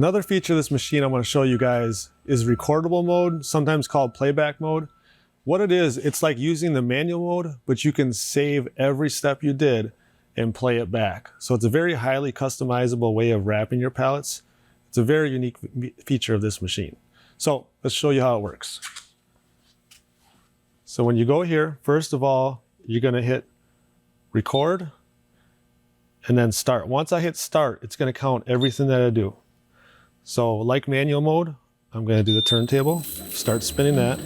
Another feature of this machine I want to show you guys is recordable mode, sometimes called playback mode. What it is, it's like using the manual mode, but you can save every step you did and play it back. So it's a very highly customizable way of wrapping your pallets. It's a very unique feature of this machine. So let's show you how it works. So when you go here, first of all, you're going to hit record and then start. Once I hit start, it's going to count everything that I do. So like manual mode, I'm going to do the turntable, start spinning that.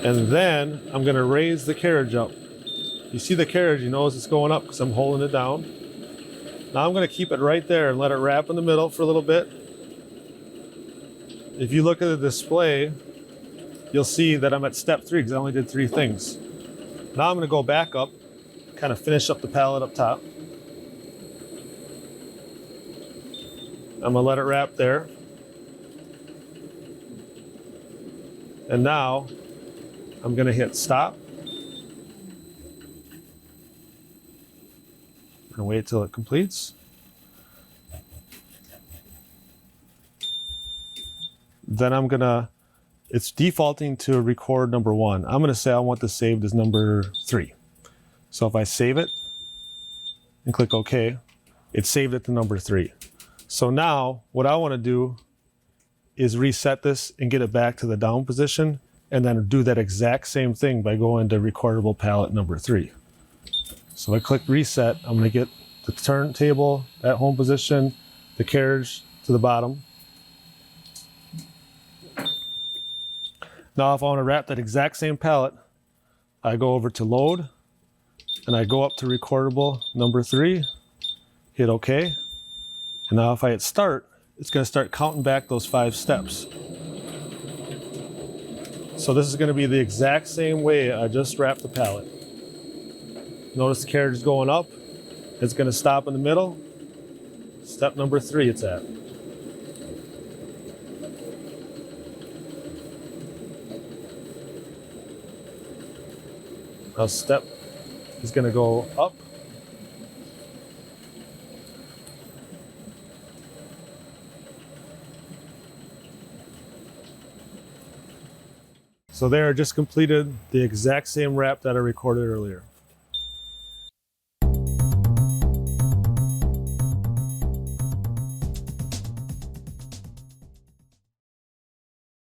And then I'm going to raise the carriage up. You see the carriage, you notice it's going up because I'm holding it down. Now I'm going to keep it right there and let it wrap in the middle for a little bit. If you look at the display, you'll see that I'm at step 3 because I only did 3 things. Now I'm going to go back up, kind of finish up the pallet up top. I'm going to let it wrap there. And now I'm going to hit stop. And wait till it completes. Then I'm going to, it's defaulting to record number 1. I'm going to say I want this saved as number 3. So if I save it and click OK, it's saved it to number 3. So now what I want to do is reset this and get it back to the down position, and then do that exact same thing by going to recordable pallet number 3. So I click reset, I'm going to get the turntable at home position, the carriage to the bottom. Now if I want to wrap that exact same pallet, I go over to load and I go up to recordable number 3, hit OK. And now if I hit start, it's going to start counting back those 5 steps. So this is going to be the exact same way I just wrapped the pallet. Notice the carriage is going up. It's going to stop in the middle. Step number 3 it's at. Now step is going to go up. So there, I just completed the exact same wrap that I recorded earlier.